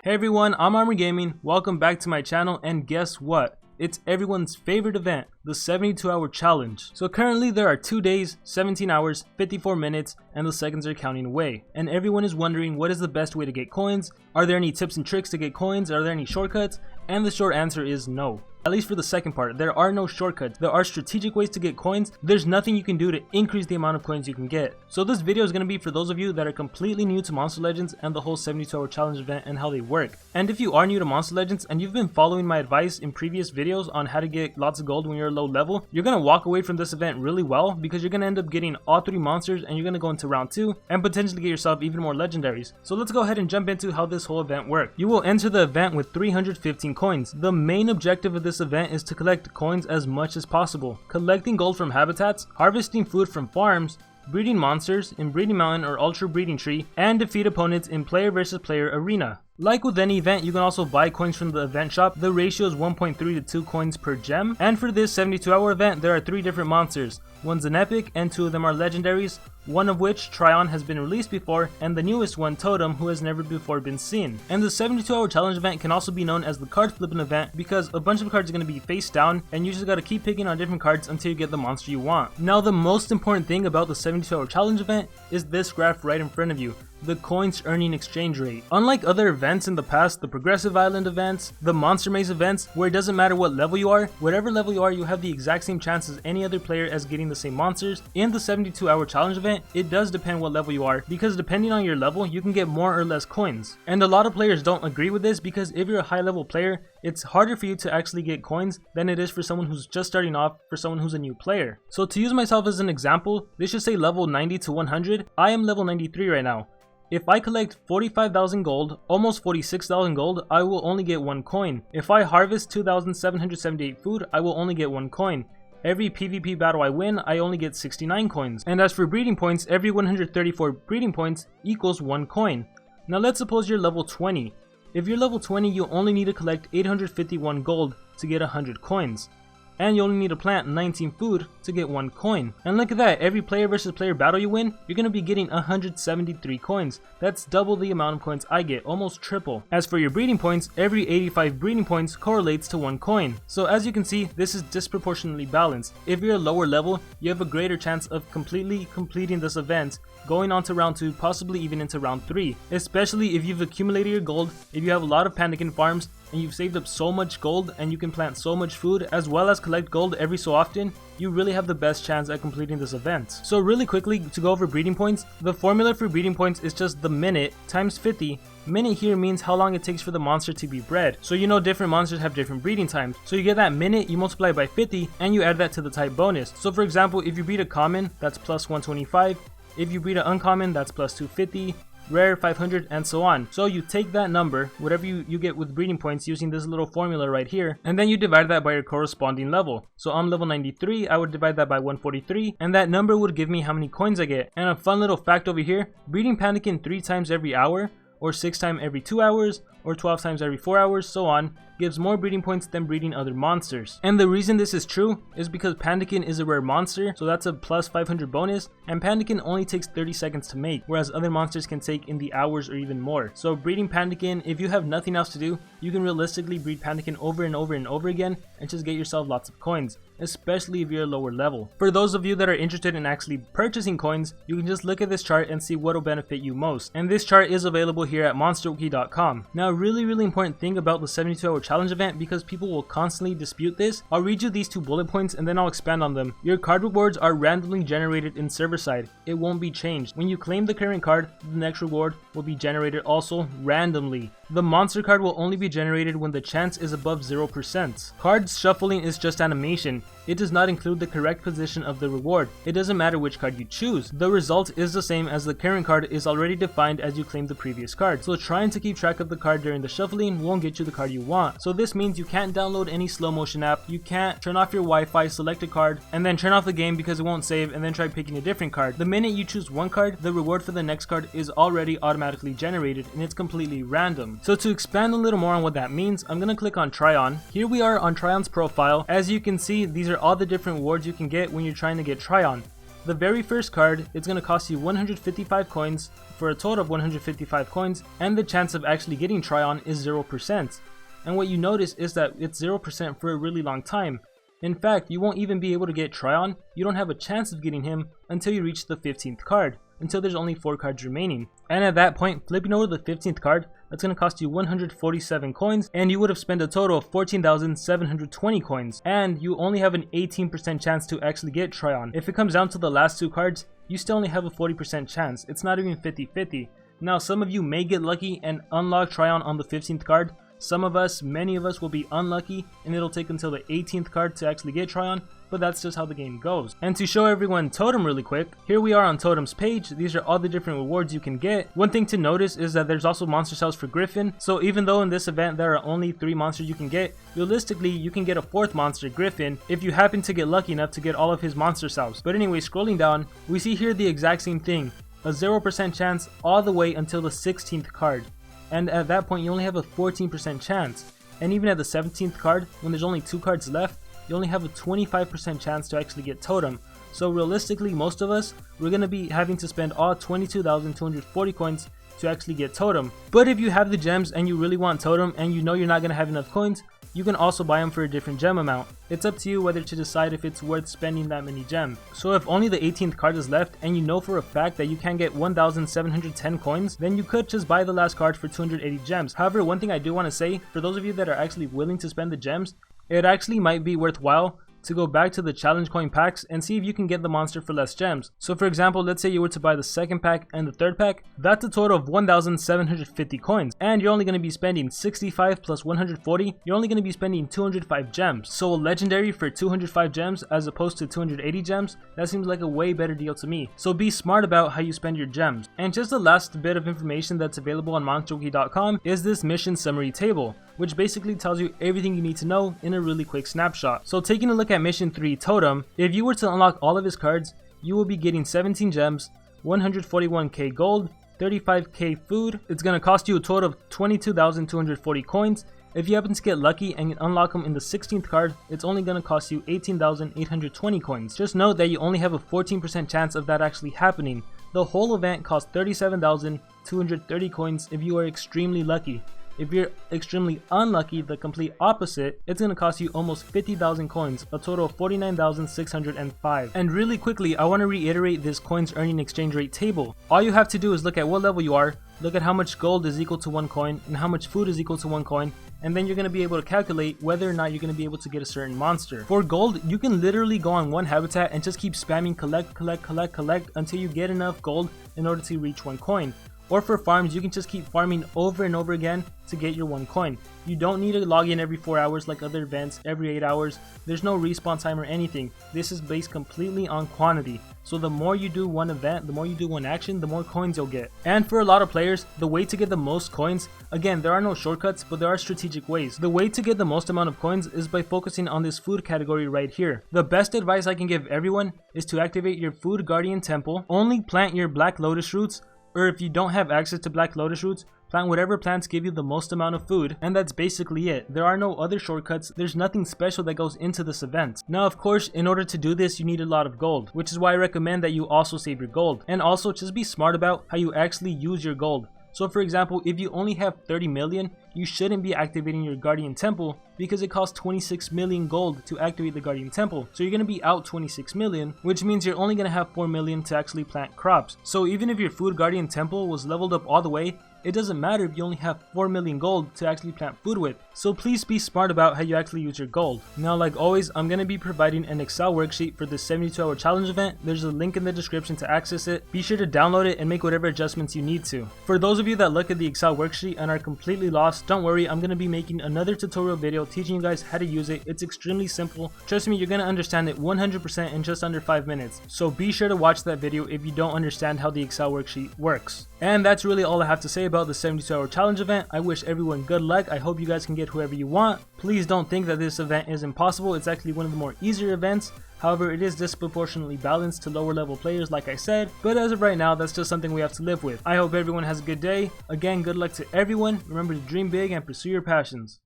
Hey everyone, I'm Armor Gaming. Welcome back to my channel, and guess what? It's everyone's favorite event, the 72-hour challenge. So currently there are 2 days, 17 hours, 54 minutes, and the seconds are counting away. And everyone is wondering, what is the best way to get coins? Are there any tips and tricks to get coins? Are there any shortcuts? And the short answer is no. At least for the second part, there are no shortcuts. There are strategic ways to get coins. There's nothing you can do to increase the amount of coins you can get. So this video is going to be for those of you that are completely new to Monster Legends and the whole 72-hour challenge event and how they work. And if you are new to Monster Legends and you've been following my advice in previous videos on how to get lots of gold when you're low level, you're going to walk away from this event really well because you're going to end up getting all 3 monsters and you're going to go into round 2 and potentially get yourself even more legendaries. So let's go ahead and jump into how this whole event works. You will enter the event with 315 coins. The main objective of this event is to collect coins as much as possible, collecting gold from habitats, harvesting food from farms, breeding monsters in Breeding Mountain or Ultra Breeding Tree, and defeat opponents in player versus player arena. Like with any event, you can also buy coins from the event shop. The ratio is 1.3 to 2 coins per gem. And for this 72-hour event, there are 3 different monsters. One's an epic and 2 of them are legendaries, one of which, Tryon, has been released before, and the newest one, Totem, who has never before been seen. And the 72-hour challenge event can also be known as the card flipping event because a bunch of cards are going to be face down and you just got to keep picking on different cards until you get the monster you want. Now the most important thing about the 72-hour challenge event is this graph right in front of you. The coins earning exchange rate. Unlike other events in the past, the Progressive Island events, the Monster Maze events, where it doesn't matter what level you are, whatever level you are, you have the exact same chance as any other player as getting the same monsters. In the 72-hour challenge event, it does depend what level you are, because depending on your level, you can get more or less coins. And a lot of players don't agree with this because if you're a high level player, it's harder for you to actually get coins than it is for someone who's just starting off, for someone who's a new player. So to use myself as an example, this should say level 90 to 100. I am level 93 right now. If I collect 45,000 gold, almost 46,000 gold, I will only get 1 coin. If I harvest 2,778 food, I will only get 1 coin. Every PvP battle I win, I only get 69 coins. And as for breeding points, every 134 breeding points equals 1 coin. Now let's suppose you're level 20. If you're level 20, you only need to collect 851 gold to get 100 coins. And you only need to plant 19 food to get 1 coin. And look at that, every player versus player battle you win, you're going to be getting 173 coins. That's double the amount of coins I get, almost triple. As for your breeding points, every 85 breeding points correlates to 1 coin. So as you can see, this is disproportionately balanced. If you're a lower level, you have a greater chance of completing this event, going on to round 2, possibly even into round 3. Especially if you've accumulated your gold, if you have a lot of panicking farms, and you've saved up so much gold and you can plant so much food as well as collect gold every so often, you really have the best chance at completing this event. So really quickly, to go over breeding points, the formula for breeding points is just the minute times 50. Minute here means how long it takes for the monster to be bred. So you know different monsters have different breeding times. So you get that minute, you multiply it by 50, and you add that to the type bonus. So for example, if you breed a common, that's plus 125. If you breed an uncommon, that's plus 250. Rare 500, and so on. So you take that number, whatever you get with breeding points, using this little formula right here, and then you divide that by your corresponding level. So I'm level 93, I would divide that by 143, and that number would give me how many coins I get. And a fun little fact over here, breeding Panikin 3 times every hour, or 6 times every 2 hours, or 12 times every 4 hours, so on, gives more breeding points than breeding other monsters. And the reason this is true is because Pandakin is a rare monster, so that's a plus 500 bonus, and Pandakin only takes 30 seconds to make, whereas other monsters can take in the hours or even more. So breeding Pandakin, if you have nothing else to do, you can realistically breed Pandakin over and over and over again and just get yourself lots of coins, especially if you're a lower level. For those of you that are interested in actually purchasing coins, you can just look at this chart and see what will benefit you most. And this chart is available here at monsterwiki.com. Now really important thing about the 72-hour challenge event, because people will constantly dispute this, I'll read you these 2 bullet points and then I'll expand on them. Your card rewards are randomly generated in server side. It won't be changed. When you claim the current card, the next reward will be generated also randomly. The monster card will only be generated when the chance is above 0%. Card shuffling is just animation. It does not include the correct position of the reward. It doesn't matter which card you choose. The result is the same as the current card is already defined as you claim the previous card. So trying to keep track of the card during the shuffling won't get you the card you want. So this means you can't download any slow motion app, you can't turn off your Wi-Fi, select a card, and then turn off the game because it won't save and then try picking a different card. The minute you choose one card, the reward for the next card is already automatically generated and it's completely random. So to expand a little more on what that means, I'm going to click on Tryon. Here we are on Tryon's profile. As you can see, these are all the different rewards you can get when you're trying to get Tryon. The very first card, it's going to cost you 155 coins for a total of 155 coins, and the chance of actually getting Tryon is 0%. And what you notice is that it's 0% for a really long time. In fact, you won't even be able to get Tryon. You don't have a chance of getting him until you reach the 15th card, until there's only 4 cards remaining. And at that point, flipping over the 15th card, that's going to cost you 147 coins, and you would have spent a total of 14,720 coins, and you only have an 18% chance to actually get Tryon. If it comes down to the last 2 cards, you still only have a 40% chance. It's not even 50-50. Now, some of you may get lucky and unlock Tryon on the 15th card. Some of us, many of us, will be unlucky, and it'll take until the 18th card to actually get Tryon, but that's just how the game goes. And to show everyone Totem really quick, here we are on Totem's page. These are all the different rewards you can get. One thing to notice is that there's also monster cells for Griffin, so even though in this event there are only 3 monsters you can get, realistically you can get a 4th monster, Griffin, if you happen to get lucky enough to get all of his monster cells. But anyway, scrolling down, we see here the exact same thing, a 0% chance all the way until the 16th card. And at that point you only have a 14% chance, and even at the 17th card, when there's only 2 cards left, you only have a 25% chance to actually get Totem. So realistically, most of us, we're going to be having to spend all 22,240 coins to actually get Totem. But if you have the gems and you really want Totem and you know you're not going to have enough coins, you can also buy them for a different gem amount. It's up to you whether to decide if it's worth spending that many gems. So if only the 18th card is left and you know for a fact that you can get 1,710 coins, then you could just buy the last card for 280 gems. However, one thing I do want to say, for those of you that are actually willing to spend the gems, it actually might be worthwhile to go back to the challenge coin packs and see if you can get the monster for less gems. So for example, let's say you were to buy the 2nd pack and the 3rd pack, that's a total of 1,750 coins, and you're only going to be spending 65 plus 140, you're only going to be spending 205 gems. So a legendary for 205 gems as opposed to 280 gems, that seems like a way better deal to me. So be smart about how you spend your gems. And just the last bit of information that's available on monsterwiki.com is this mission summary table, which basically tells you everything you need to know in a really quick snapshot. So taking a look at mission 3, Totem, if you were to unlock all of his cards, you will be getting 17 gems, 141k gold, 35k food. It's going to cost you a total of 22,240 coins. If you happen to get lucky and unlock them in the 16th card, it's only going to cost you 18,820 coins. Just note that you only have a 14% chance of that actually happening. The whole event costs 37,230 coins if you are extremely lucky. If you're extremely unlucky, the complete opposite, it's going to cost you almost 50,000 coins, a total of 49,605. And really quickly, I want to reiterate this coins earning exchange rate table. All you have to do is look at what level you are, look at how much gold is equal to 1 coin, and how much food is equal to 1 coin, and then you're going to be able to calculate whether or not you're going to be able to get a certain monster. For gold, you can literally go on one habitat and just keep spamming collect until you get enough gold in order to reach 1 coin. Or for farms, you can just keep farming over and over again to get your 1 coin. You don't need to log in every 4 hours like other events, every 8 hours. There's no respawn time or anything. This is based completely on quantity. So the more you do one event, the more you do one action, the more coins you'll get. And for a lot of players, the way to get the most coins, again, there are no shortcuts, but there are strategic ways. The way to get the most amount of coins is by focusing on this food category right here. The best advice I can give everyone is to activate your food guardian temple, only plant your black lotus roots, or if you don't have access to black lotus roots, plant whatever plants give you the most amount of food, and that's basically it. There are no other shortcuts, there's nothing special that goes into this event. Now of course, in order to do this you need a lot of gold, which is why I recommend that you also save your gold. And also just be smart about how you actually use your gold. So for example, if you only have 30 million, you shouldn't be activating your Guardian Temple because it costs 26 million gold to activate the Guardian Temple. So you're going to be out 26 million, which means you're only going to have 4 million to actually plant crops. So even if your Food Guardian Temple was leveled up all the way, it doesn't matter if you only have 4 million gold to actually plant food with. So please be smart about how you actually use your gold. Now like always, I'm going to be providing an Excel worksheet for this 72-hour challenge event. There's a link in the description to access it. Be sure to download it and make whatever adjustments you need to. For those of you that look at the Excel worksheet and are completely lost, don't worry, I'm going to be making another tutorial video teaching you guys how to use it. It's extremely simple. Trust me, you're going to understand it 100% in just under 5 minutes. So be sure to watch that video if you don't understand how the Excel worksheet works. And that's really all I have to say about the 72-hour challenge event. I wish everyone good luck. I hope you guys can get whoever you want. Please don't think that this event is impossible. It's actually one of the more easier events. However, it is disproportionately balanced to lower level players like I said, but as of right now, that's just something we have to live with. I hope everyone has a good day. Again, good luck to everyone. Remember to dream big and pursue your passions.